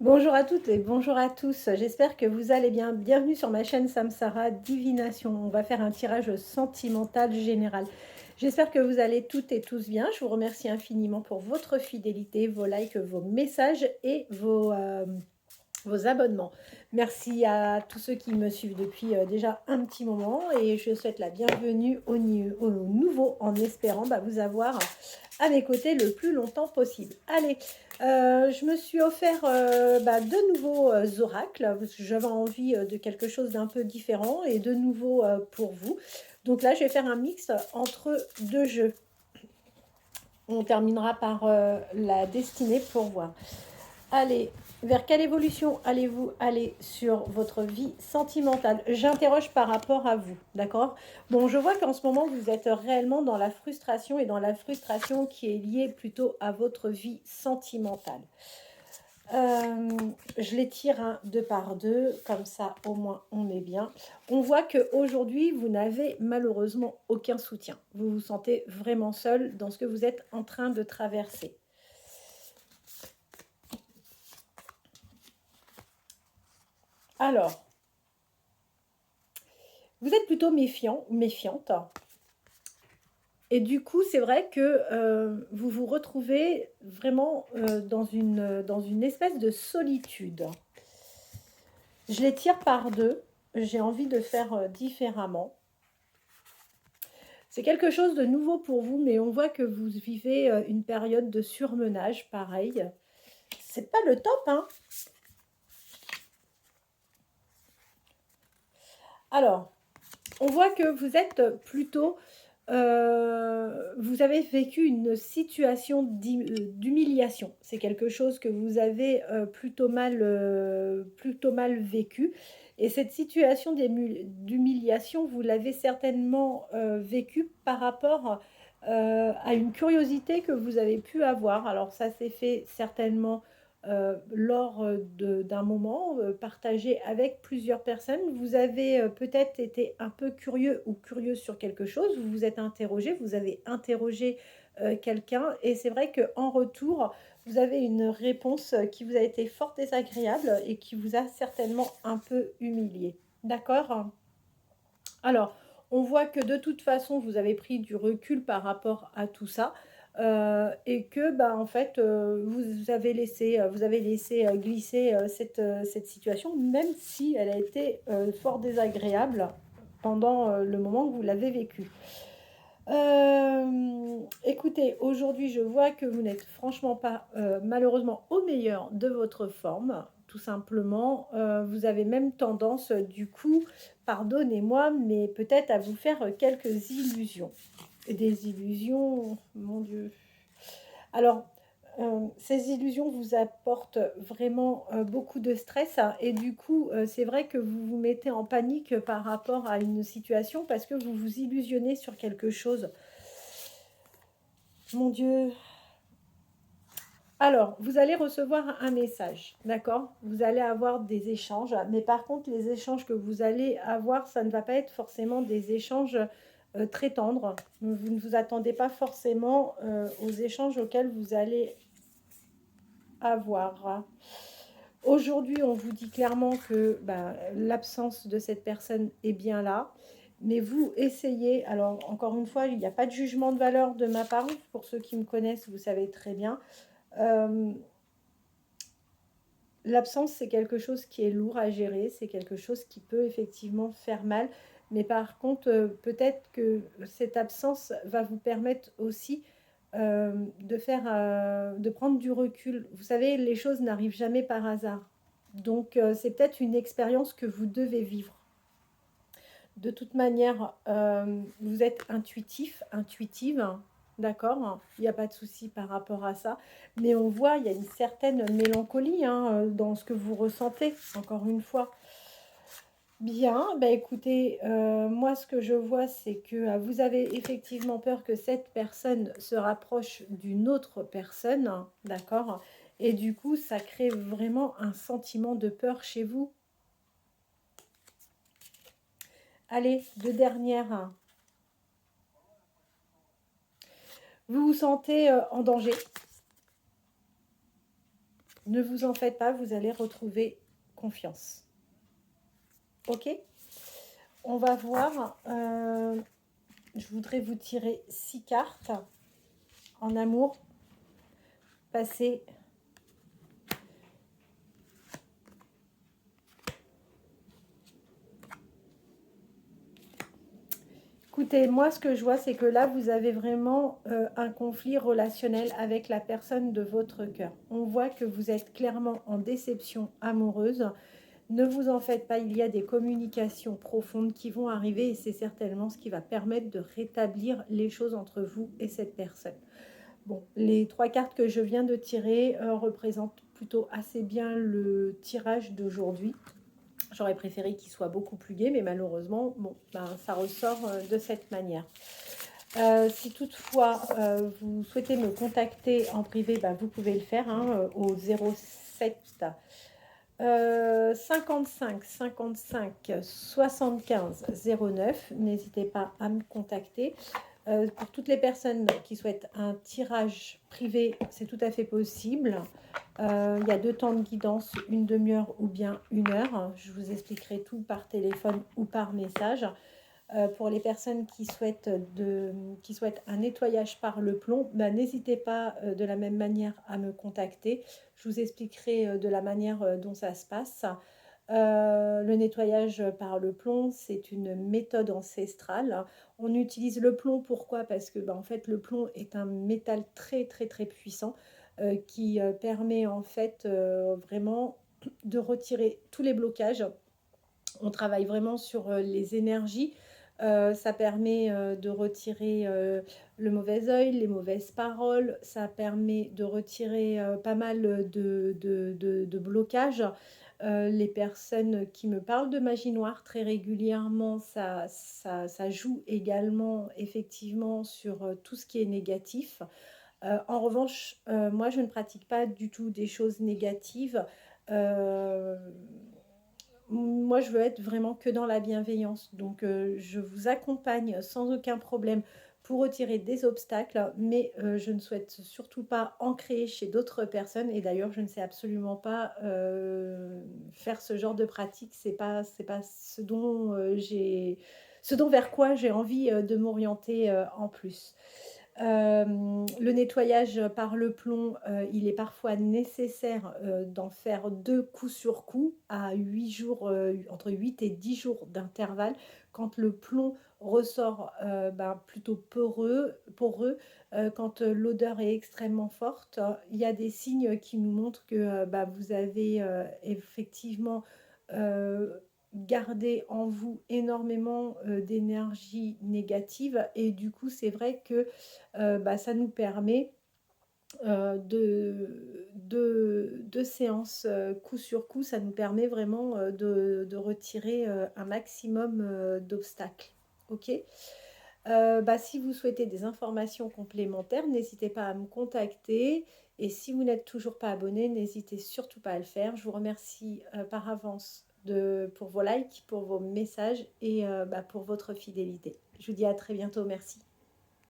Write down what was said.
Bonjour à toutes et bonjour à tous. J'espère que vous allez bien. Bienvenue sur ma chaîne Samsara Divination. On va faire un tirage sentimental général. J'espère que vous allez toutes et tous bien. Je vous remercie infiniment pour votre fidélité, vos likes, vos messages et vos abonnements. Merci à tous ceux qui me suivent depuis déjà un petit moment et je souhaite la bienvenue aux nouveaux en espérant vous avoir à mes côtés le plus longtemps possible. Allez, je me suis offert de nouveaux oracles parce que j'avais envie de quelque chose d'un peu différent et de nouveau pour vous. Donc là, je vais faire un mix entre deux jeux. On terminera par la destinée pour voir. Allez, vers quelle évolution allez-vous aller sur votre vie sentimentale? J'interroge par rapport à vous, d'accord? Bon, je vois qu'en ce moment, vous êtes réellement dans la frustration et dans la frustration qui est liée plutôt à votre vie sentimentale. Je les tire deux par deux, comme ça au moins on est bien. On voit qu'aujourd'hui, vous n'avez malheureusement aucun soutien. Vous vous sentez vraiment seul dans ce que vous êtes en train de traverser. Alors, vous êtes plutôt méfiant ou méfiante. Et du coup, c'est vrai que vous vous retrouvez vraiment dans une espèce de solitude. Je les tire par deux. J'ai envie de faire différemment. C'est quelque chose de nouveau pour vous, mais on voit que vous vivez une période de surmenage, pareil. C'est pas le top, hein? Alors, on voit que vous êtes plutôt... vous avez vécu une situation d'humiliation. C'est quelque chose que vous avez plutôt mal vécu. Et cette situation d'humiliation, vous l'avez certainement vécue par rapport à une curiosité que vous avez pu avoir. Alors ça s'est fait certainement lors d'un moment partagé avec plusieurs personnes. Vous avez peut-être été un peu curieux ou curieuse sur quelque chose, vous vous êtes interrogé, vous avez interrogé quelqu'un et c'est vrai qu'en retour, vous avez une réponse qui vous a été fort désagréable et qui vous a certainement un peu humilié. D'accord? Alors, on voit que de toute façon, vous avez pris du recul par rapport à tout ça. Et que en fait vous avez laissé glisser cette situation, même si elle a été fort désagréable pendant le moment que vous l'avez vécu. Écoutez, aujourd'hui je vois que vous n'êtes franchement pas malheureusement au meilleur de votre forme, tout simplement. Vous avez même tendance du coup, pardonnez-moi, mais peut-être à vous faire quelques illusions. Des illusions, mon Dieu. Alors, ces illusions vous apportent vraiment beaucoup de stress, hein, et du coup, c'est vrai que vous vous mettez en panique par rapport à une situation parce que vous vous illusionnez sur quelque chose. Mon Dieu. Alors, vous allez recevoir un message, d'accord? Vous allez avoir des échanges, mais par contre, les échanges que vous allez avoir, ça ne va pas être forcément des échanges très tendres. Vous ne vous attendez pas forcément aux échanges auxquels vous allez avoir. Aujourd'hui, on vous dit clairement que l'absence de cette personne est bien là. Mais vous essayez, alors encore une fois, il n'y a pas de jugement de valeur de ma part. Pour ceux qui me connaissent, vous savez très bien. L'absence, c'est quelque chose qui est lourd à gérer, c'est quelque chose qui peut effectivement faire mal. Mais par contre, peut-être que cette absence va vous permettre aussi de prendre du recul. Vous savez, les choses n'arrivent jamais par hasard. Donc, c'est peut-être une expérience que vous devez vivre. De toute manière, vous êtes intuitif, intuitive, d'accord? Il n'y a pas de souci par rapport à ça. Mais on voit, il y a une certaine mélancolie dans ce que vous ressentez, encore une fois. Bien, écoutez, moi ce que je vois, c'est que vous avez effectivement peur que cette personne se rapproche d'une autre personne, d'accord? Et du coup, ça crée vraiment un sentiment de peur chez vous. Allez, deux dernières. Vous vous sentez en danger. Ne vous en faites pas, vous allez retrouver confiance. Ok? On va voir. Je voudrais vous tirer 6 cartes en amour. Passez. Écoutez, moi, ce que je vois, c'est que là, vous avez vraiment un conflit relationnel avec la personne de votre cœur. On voit que vous êtes clairement en déception amoureuse. Ne vous en faites pas, il y a des communications profondes qui vont arriver et c'est certainement ce qui va permettre de rétablir les choses entre vous et cette personne. Bon, les 3 cartes que je viens de tirer représentent plutôt assez bien le tirage d'aujourd'hui. J'aurais préféré qu'il soit beaucoup plus gai, mais malheureusement, bon, ben, ça ressort de cette manière. Si toutefois vous souhaitez me contacter en privé, ben, vous pouvez le faire au 07 55 55 75 09. N'hésitez pas à me contacter. Pour toutes les personnes qui souhaitent un tirage privé, c'est tout à fait possible. Il y a 2 temps de guidance, une demi-heure ou bien 1 heure. Je vous expliquerai tout par téléphone ou par message. Pour les personnes qui souhaitent un nettoyage par le plomb, bah, n'hésitez pas de la même manière à me contacter. Je vous expliquerai de la manière dont ça se passe. Le nettoyage par le plomb, c'est une méthode ancestrale. On utilise le plomb, pourquoi? Parce que bah, en fait, le plomb est un métal très très très puissant qui permet en fait vraiment de retirer tous les blocages. On travaille vraiment sur les énergies. Ça permet de retirer le mauvais œil, les mauvaises paroles. Ça permet de retirer pas mal de blocages. Les personnes qui me parlent de magie noire très régulièrement, ça joue également effectivement sur tout ce qui est négatif. En revanche, moi, je ne pratique pas du tout des choses négatives. Euh, Moi, je veux être vraiment que dans la bienveillance. Donc, je vous accompagne sans aucun problème pour retirer des obstacles, mais je ne souhaite surtout pas en créer chez d'autres personnes. Et d'ailleurs, je ne sais absolument pas faire ce genre de pratique. C'est pas ce dont ce dont vers quoi j'ai envie de m'orienter en plus. Le nettoyage par le plomb, il est parfois nécessaire d'en faire 2 coups sur coup à 8 jours, entre 8 et 10 jours d'intervalle. Quand le plomb ressort ben, plutôt poreux quand l'odeur est extrêmement forte, il y a des signes qui nous montrent que bah, vous avez effectivement garder en vous énormément d'énergie négative et du coup c'est vrai que bah, ça nous permet de séances coup sur coup, ça nous permet vraiment de retirer un maximum d'obstacles. Ok. Bah, si vous souhaitez des informations complémentaires, n'hésitez pas à me contacter. Et si vous n'êtes toujours pas abonné, n'hésitez surtout pas à le faire. Je vous remercie par avance pour vos likes, pour vos messages et bah, pour votre fidélité. Je vous dis à très bientôt. Merci.